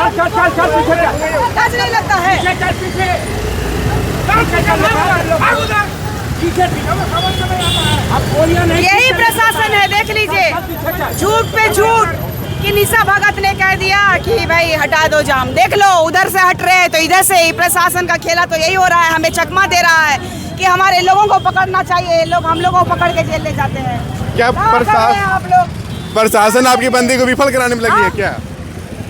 लाज नहीं लगता है? यही प्रशासन है, देख लीजिए, झूठ पे झूठ कि निशा भगत ने कह दिया कि भाई हटा दो जाम, देख लो उधर से हट रहे हैं तो इधर से ही प्रशासन का खेला तो यही हो रहा है। हमें चकमा दे रहा है कि हमारे लोगों को पकड़ना चाहिए, लोग हम लोगों को पकड़ के जेल ले जाते हैं। क्या आप लोग प्रशासन आपकी बंदी को विफल कराने में लगी है क्या?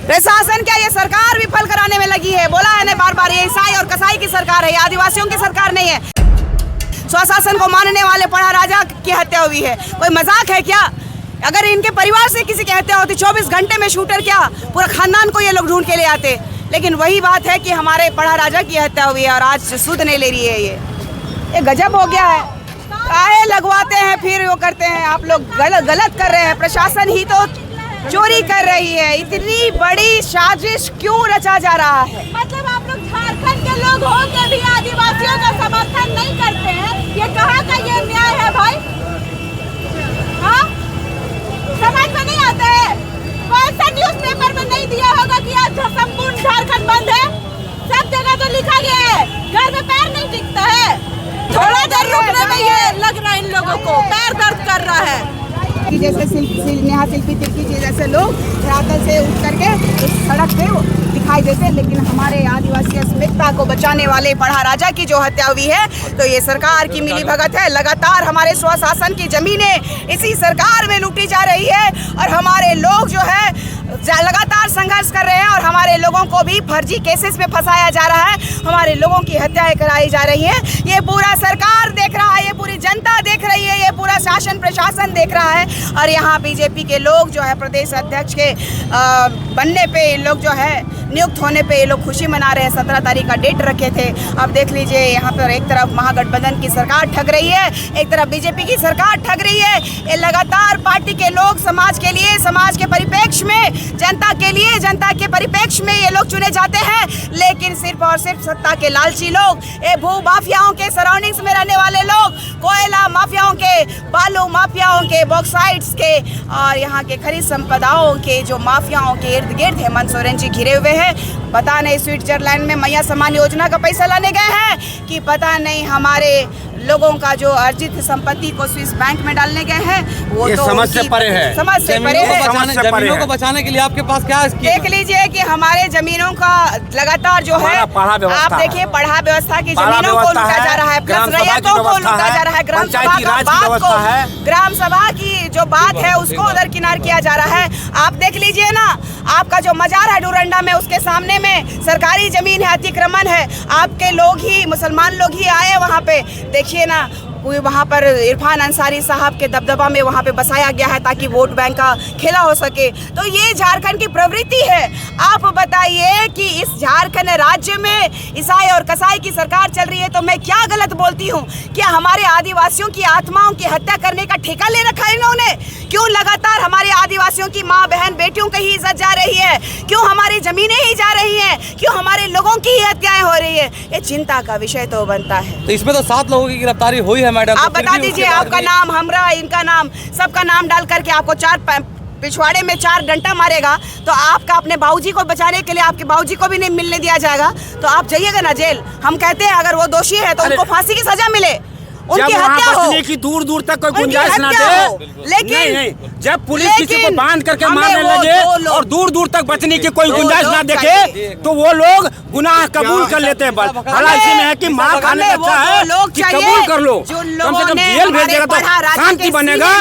प्रशासन क्या, ये सरकार विफल कराने में लगी है। बोला है ना बार बार, ये ईसाई और कसाई की सरकार है, ये आदिवासियों की सरकार नहीं है। स्वशासन को मानने वाले पढ़ा राजा की हत्या हुई है, कोई मजाक है क्या? अगर इनके परिवार से किसी की हत्या होती 24 घंटे में शूटर क्या पूरा खानदान को ये लोग ढूंढ के ले आते। लेकिन वही बात है कि हमारे पढ़ा राजा की हत्या हुई है और आज सुध नहीं ले रही है। ये गजब हो गया है। काहे लगवाते हैं फिर वो करते हैं। आप लोग गलत कर रहे हैं। प्रशासन ही तो चोरी कर रही है। इतनी बड़ी साजिश क्यों रचा जा रहा है? मतलब आप लोग झारखंड के लोग हो के भी आदिवासियों का समर्थन नहीं करते हैं, ये कहाँ का ये न्याय है भाई? हाँ, समझ में नहीं आता है? कौन सा न्यूज़पेपर में नहीं दिया होगा कि आज संपूर्ण झारखंड बंद है? सब जगह तो लिखा गया है, घर में पैर नहीं टिकता है। थोड़ा देर रुकने में ये लग रहा है इन लोगों को पैर दर्द कर रहा है। जैसे नेहा शिल्पी तिर्की जी जैसे लोग धरातल से उठ करके उस सड़क पे दिखाई देते, लेकिन हमारे आदिवासी अस्मिता को बचाने वाले पढ़ा राजा की जो हत्या हुई है तो ये सरकार की मिलीभगत है। लगातार हमारे स्वशासन की जमीनें इसी सरकार में लूटी जा रही है और हमारे लोग जो है लगातार संघर्ष कर रहे हैं और हमारे लोगों को भी फर्जी केसेस में फंसाया जा रहा है। हमारे लोगों की हत्याएं कराई जा रही हैं। ये पूरा सरकार देख रहा है, ये पूरी जनता देख रही है, ये पूरा शासन प्रशासन देख रहा है। और यहाँ बीजेपी के लोग जो है प्रदेश अध्यक्ष के बनने पे लोग जो है नियुक्त होने पे ये लोग खुशी मना रहे हैं। 17 तारीख का डेट रखे थे। अब देख लीजिए यहाँ पर एक तरफ महागठबंधन की सरकार ठग रही है, एक तरफ बीजेपी की सरकार ठग रही है। ये लगातार पार्टी के लोग समाज के लिए, समाज के परिप्रेक्ष्य में, जनता के लिए, जनता के परिप्रेक्ष्य में ये लोग चुने जाते हैं, लेकिन सिर्फ और सिर्फ सत्ता के लालची लोग, ये भू माफियाओं के सराउंडिंग्स में रहने वाले लोग, कोयला माफियाओं के, बालू माफियाओं के, बॉक्साइट्स के और यहाँ के खनिज संपदाओं के जो माफियाओं के इर्द गिर्द हेमंत सोरेन जी घिरे हुए हैं। पता नहीं स्विट्जरलैंड में मैया सम्मान योजना का पैसा लाने गए हैं कि पता नहीं हमारे लोगों का जो अर्जित संपत्ति को स्विस बैंक में डालने गए हैं। वो तो समझ से परे है, समझ से परे है। जमीनों को बचाने के लिए आपके पास क्या है? देख लीजिए कि हमारे जमीनों का लगातार जो है, आप देखिए पढ़ा व्यवस्था की जमीनों को लूटा जा रहा है, प्लस रैयतों को लूटा जा रहा है। ग्राम सभा का बात को, ग्राम सभा की जो बात है उसको उधर किनार किया जा रहा है। आप देख लीजिए ना, आपका जो मजार है डोरंडा में, उसके सामने में सरकारी जमीन है, अतिक्रमण है। आपके लोग ही, मुसलमान लोग ही आए वहाँ पे, देखिए ना, वहाँ पर इरफान अंसारी साहब के दबदबा में वहाँ पे बसाया गया है ताकि वोट बैंक का खेला हो सके। तो ये झारखंड की प्रवृत्ति है। आप बताइए कि इस झारखंड राज्य में ईसाई और कसाई की सरकार चल रही है तो मैं क्या गलत बोलती हूँ? क्या हमारे आदिवासियों की आत्माओं की हत्या करने का ठेका ले रखा है इन्होंने? क्यों लगातार हमारे आदिवासियों की माँ बहन बेटियों की ही इज्जत जा रही है? क्यों हमारी जमीनें ही जा रही हैं? क्यों हमारे लोगों की ही हत्याएं हो रही है? ये चिंता का विषय तो बनता है। तो इसमें तो 7 लोगों की गिरफ्तारी हुई है मैडम। आप बता दीजिए, आपका नाम, हमरा, इनका नाम, सबका नाम डाल करके आपको 4 पिछवाड़े में 4 डंडा मारेगा तो आपका अपने बाबूजी को बचाने के लिए आपके बाबूजी को भी नहीं मिलने दिया जाएगा तो आप जाइएगा ना जेल। हम कहते हैं अगर वो दोषी है तो उनको फांसी की सजा मिले, उनकी हत्या हो, की दूर दूर तक कोई गुंजाइश ना दे। लेकिन नहीं, जब पुलिस किसी को बांध करके मारने लगे और दूर दूर तक बचने की कोई गुंजाइश ना देखे तो वो लोग गुनाह कबूल कर लेते हैं। भला इसी में है कि मार खाने का अच्छा है कि कबूल कर लो, कम से कम जेल भेजेगा तो शांति बनेगा।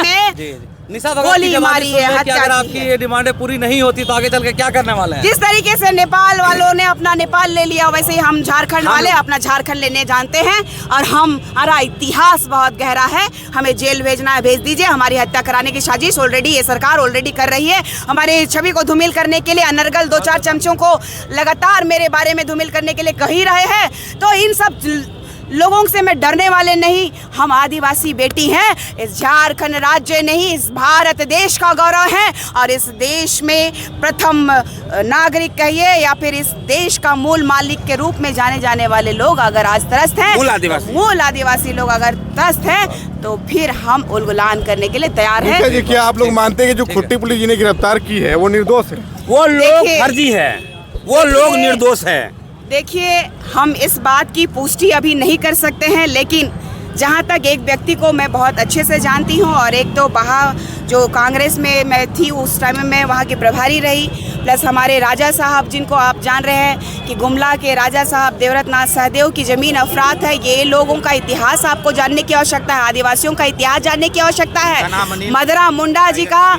निशा भगत की मारी है, अगर आपकी ये डिमांडें पूरी नहीं होती तो आगे चल के क्या करने वाले हैं? जिस तरीके से नेपाल वालों ने अपना नेपाल ले लिया वैसे ही हम झारखंड वाले अपना झारखंड लेने जानते हैं और हमारा इतिहास बहुत गहरा है। हमें जेल भेजना है, भेज दीजिए। हमारी हत्या कराने की साजिश ऑलरेडी ये सरकार ऑलरेडी कर रही है। हमारी छवि को धूमिल करने के लिए अनर्गल 2-4 चमचों को लगातार मेरे बारे में धूमिल करने के लिए कह ही रहे हैं। तो इन सब लोगों से मैं डरने वाले नहीं। हम आदिवासी बेटी हैं। इस झारखंड राज्य नहीं, इस भारत देश का गौरव है और इस देश में प्रथम नागरिक कहिए या फिर इस देश का मूल मालिक के रूप में जाने जाने वाले लोग अगर आज त्रस्त हैं, मूल आदिवासी लोग अगर त्रस्त हैं तो फिर हम उलगुलान करने के लिए तैयार हैं। क्या आप लोग मानते हैं कि जो खुट्टी पुलिस जिन्हें गिरफ्तार की है वो निर्दोष है? वो लोग फर्जी है, वो लोग निर्दोष है। देखिए, हम इस बात की पुष्टि अभी नहीं कर सकते हैं, लेकिन जहाँ तक एक व्यक्ति को मैं बहुत अच्छे से जानती हूँ, और एक तो वहाँ जो कांग्रेस में मैं थी उस टाइम में मैं वहाँ की प्रभारी रही, प्लस हमारे राजा साहब जिनको आप जान रहे हैं कि गुमला के राजा साहब देवव्रत नाथ सहदेव की ज़मीन अफरात है। ये लोगों का इतिहास आपको जानने की आवश्यकता है, आदिवासियों का इतिहास जानने की आवश्यकता है। मदरा मुंडा जी का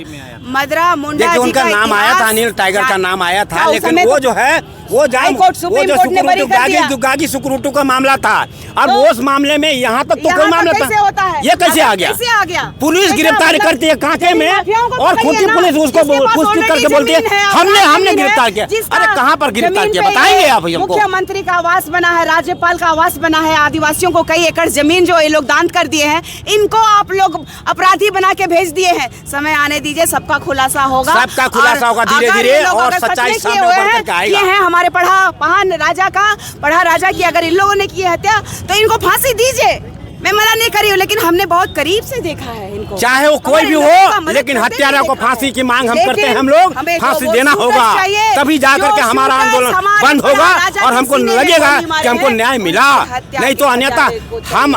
उनका नाम आया था, अनिल टाइगर का नाम आया था, लेकिन वो जो है वो जो गागी सुकुरुटू का मामला था, अब उस मामले में यहाँ तक तो कोई मामला था, ये कैसे आ गया? पुलिस गिरफ्तार करती है कांटे में, और खुद पुलिस उसको पूछताछ करके बोलती है हमने गिरफ्तार किया। अरे कहाँ पर गिरफ्तार किया बताएंगे आप हमको? मुख्यमंत्री का आवास बना है, राज्यपाल का आवास बना है, आदिवासियों को कई एकड़ जमीन जो ये लोग दान कर दिए हैं, इनको आप लोग अपराधी बना के भेज दिए हैं। समय आने दीजिए, सबका खुलासा होगा, सबका खुलासा होगा धीरे-धीरे, और सच्चाई सामने उभर करके आएगा। ये है हमारे पढ़ा राजा की अगर इन लोगों ने की हत्या तो इनको फांसी दीजिए। मैं मना नहीं कर रही हूँ, लेकिन हमने बहुत करीब से देखा है इनको, चाहे वो कोई भी हो, लेकिन हत्यारा को फांसी की मांग हम करते हैं। हम लोग फांसी देना होगा, तभी जाकर के हमारा आंदोलन बंद होगा और हमको लगेगा कि हमको न्याय मिला, नहीं तो अन्यथा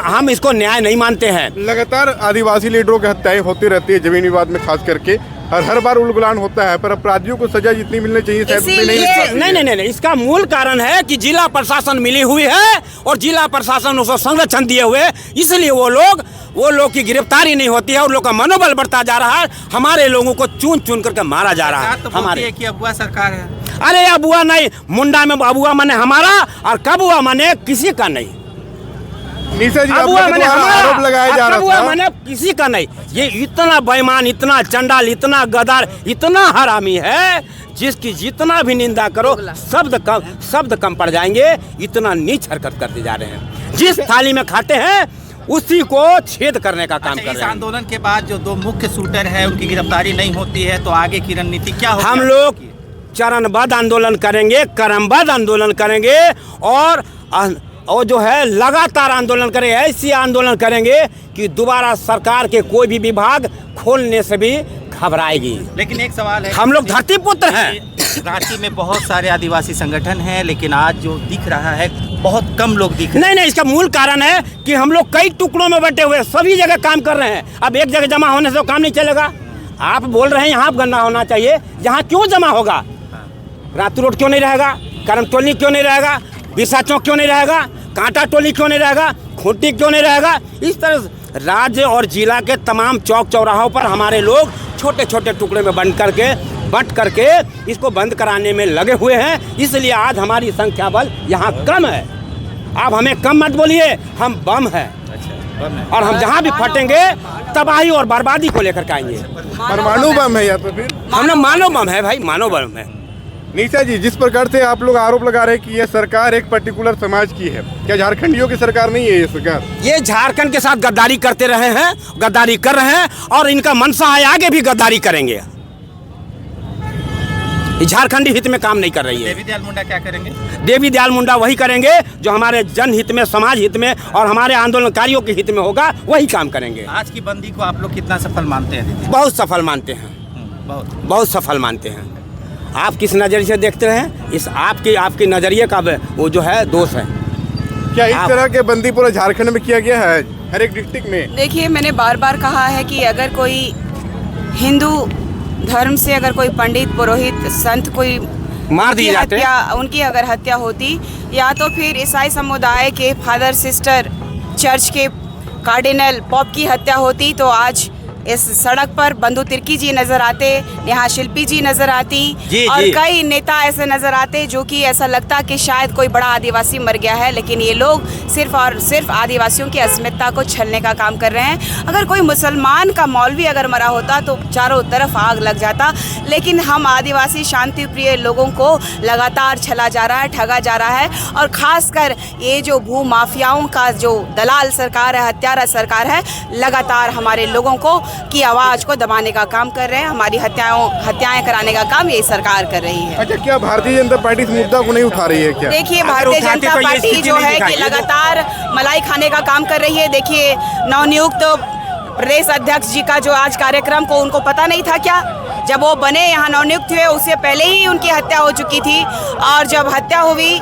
हम इसको न्याय नहीं मानते हैं। लगातार आदिवासी लीडरों की हत्याएं होती रहती है जमीन विवाद में, खास करके और हर बार उलगुलान होता है, पर अपराधियों को सजा जितनी मिलनी चाहिए शायद उतनी नहीं, इसका मूल कारण है कि जिला प्रशासन मिली हुई है और जिला प्रशासन उसको संरक्षण दिए हुए, इसलिए वो लोग की गिरफ्तारी नहीं होती है और लोग का मनोबल बढ़ता जा रहा है। हमारे लोगों को चुन करके मारा जा रहा है। हमारे की अबुआ सरकार है। अरे अबुआ नहीं, मुंडा में अबुआ माने हमारा और कबुआ माने किसी का नहीं। निशा जी, आरोप लगाया जा रहा था, मैंने किसी का नहीं। ये इतना बेईमान, इतना चंडाल, इतना गदार, इतना हरामी है, जिसकी जितना भी निंदा करो शब्द कम पड़ जाएंगे। इतना नीच हरकत करते जा रहे हैं, जिस थाली में खाते हैं उसी को छेद करने का काम कर रहे हैं। इस आंदोलन के बाद जो 2 मुख्य शूटर है उनकी गिरफ्तारी नहीं होती है, तो आगे की रणनीति क्या होगी? हम लोग चरणबद्ध आंदोलन करेंगे, क्रमबद्ध आंदोलन करेंगे, और जो है लगातार आंदोलन करेंगे। ऐसी आंदोलन करेंगे कि दोबारा सरकार के कोई भी विभाग खोलने से भी घबराएगी। लेकिन एक सवाल है, हम लोग धरती पुत्र हैं। रांची में बहुत सारे आदिवासी संगठन हैं, लेकिन आज जो दिख रहा है बहुत कम लोग दिख रहे हैं। नहीं, इसका मूल कारण है कि हम लोग कई टुकड़ों में बटे हुए सभी जगह काम कर रहे हैं। अब एक जगह जमा होने से काम नहीं चलेगा। आप बोल रहे हैं यहाँ गन्ना होना चाहिए, यहाँ क्यों जमा होगा? रातू रोड क्यों नहीं रहेगा? करमटोली क्यों नहीं रहेगा? बिरसा चौक क्यों नहीं रहेगा? कांटा टोली क्यों नहीं रहेगा? खूंटी क्यों नहीं रहेगा? इस तरह राज्य और जिला के तमाम चौक चौराहों पर हमारे लोग छोटे छोटे टुकड़े में बंट करके इसको बंद कराने में लगे हुए हैं। इसलिए आज हमारी संख्या बल यहाँ कम है। आप हमें कम मत बोलिए, हम बम है, और हम जहाँ भी फटेंगे तबाही और बर्बादी को लेकर के आएंगे। परमाणु बम है या तो फिर हमने मानव बम है भाई, मानव बम है। निशा जी, जिस प्रकार से आप लोग आरोप लगा रहे हैं कि यह सरकार एक पर्टिकुलर समाज की है, क्या झारखंडियों की सरकार नहीं है ये सरकार? ये झारखंड के साथ गद्दारी करते रहे हैं, गद्दारी कर रहे हैं, और इनका मनसा है आगे भी गद्दारी करेंगे। झारखंडी हित में काम नहीं कर रही है। देवी दयाल मुंडा क्या करेंगे? देवी दयाल मुंडा वही करेंगे जो हमारे जनहित में, समाज हित में और हमारे आंदोलनकारियों के हित में होगा, वही काम करेंगे। आज की बंदी को आप लोग कितना सफल मानते हैं? बहुत सफल मानते हैं, बहुत सफल मानते हैं। आप किस नजरिए से देखते हैं, इस आपकी नजरिए का वो जो है दोष है। क्या इस तरह के बंदी पूरा झारखंड में किया गया है, हर एक डिस्ट्रिक्ट में? देखिए, मैंने बार बार कहा है कि अगर कोई हिंदू धर्म से अगर कोई पंडित, पुरोहित, संत कोई मार दिए जाते, उनकी अगर हत्या होती, या तो फिर ईसाई समुदाय के फादर सिस्टर, चर्च के कार्डिनल पॉप की हत्या होती, तो आज इस सड़क पर बंधु तिर्की जी नजर आते, यहाँ शिल्पी जी नजर आती, और कई नेता ऐसे नजर आते जो कि ऐसा लगता कि शायद कोई बड़ा आदिवासी मर गया है। लेकिन ये लोग सिर्फ और सिर्फ आदिवासियों की अस्मिता को छलने का काम कर रहे हैं। अगर कोई मुसलमान का मौलवी अगर मरा होता तो चारों तरफ आग लग जाता, लेकिन हम आदिवासी शांति प्रिय लोगों को लगातार छला जा रहा है, ठगा जा रहा है। और खासकर ये जो भू माफियाओं का जो दलाल सरकार है, हत्यारा सरकार है, लगातार हमारे लोगों को की आवाज को दबाने का काम कर रहे हैं। हमारी हत्याएं कराने का काम यही सरकार कर रही है। अच्छा, क्या भारतीय जनता पार्टी इस मुद्दा को नहीं उठा रही है क्या? देखिए, भारतीय जनता पार्टी जो है कि लगातार मलाई खाने का काम कर रही है। देखिए, नवनियुक्त प्रदेश अध्यक्ष जी का जो आज कार्यक्रम को उनको पता नहीं था क्या? जब वो बने यहाँ नवनियुक्त हुए उससे पहले ही उनकी हत्या हो चुकी थी। और जब हत्या हुई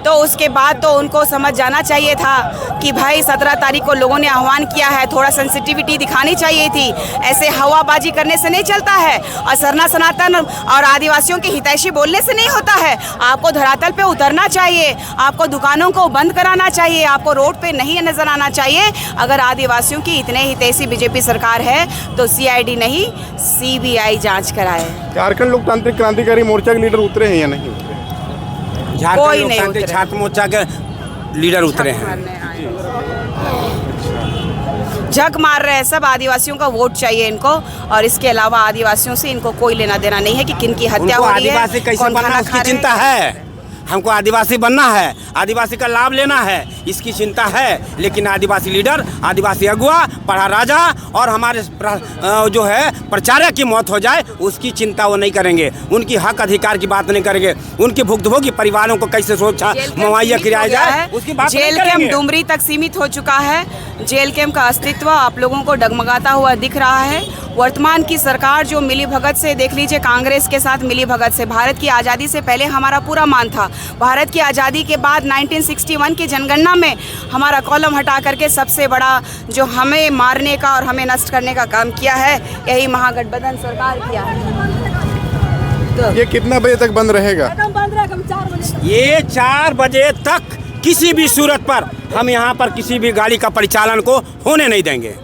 तो उसके बाद तो उनको समझ जाना चाहिए था कि भाई 17 तारीख को लोगों ने आह्वान किया है, थोड़ा सेंसिटिविटी दिखानी चाहिए थी। ऐसे हवाबाजी करने से नहीं चलता है और सरना सनातन और आदिवासियों की हितैषी बोलने से नहीं होता है। आपको धरातल पे उतरना चाहिए, आपको दुकानों को बंद कराना चाहिए, आपको रोड पे नहीं नजर आना चाहिए। अगर आदिवासियों की इतने हितैषी बीजेपी सरकार है तो CID नहीं CBI जाँच कराए। झारखंड लोकतांत्रिक क्रांतिकारी मोर्चा के लीडर उतरे हैं या नहीं? झारखंड लोकतांत्रिक छात्र मोर्चा के लीडर उतरे हैं, जग मार रहे हैं सब। आदिवासियों का वोट चाहिए इनको, और इसके अलावा आदिवासियों से इनको कोई लेना देना नहीं है कि किन की हत्या हो रही है, आदिवासी कैसे बनना उसकी चिंता है। हमको आदिवासी बनना है, आदिवासी का लाभ लेना है, इसकी चिंता है। लेकिन आदिवासी लीडर, आदिवासी अगुआ, पढ़ा राजा और हमारे जो है प्रचारक की मौत हो जाए उसकी चिंता वो नहीं करेंगे। उनकी हक अधिकार की बात नहीं करेंगे। उनके भुक्तभोगी परिवारों को कैसे सुरक्षा मुहैया कराया जाए उसकी बात नहीं करेंगे। जेल कैंप डुमरी तक सीमित हो चुका है। जेल कैंप का अस्तित्व आप लोगों को डगमगाता हुआ दिख रहा है। वर्तमान की सरकार जो मिली भगत से, देख लीजिए कांग्रेस के साथ मिली भगत से, भारत की आज़ादी से पहले हमारा पूरा मान था। भारत की आज़ादी के बाद 1961 की जनगणना में हमारा कॉलम हटा करके सबसे बड़ा जो हमें मारने का और हमें नष्ट करने का काम किया है यही महागठबंधन सरकार किया है। तो ये कितना बजे तक बंद रहेगा? ये 4 बजे तक किसी भी सूरत पर हम यहाँ पर किसी भी गाड़ी का परिचालन को होने नहीं देंगे।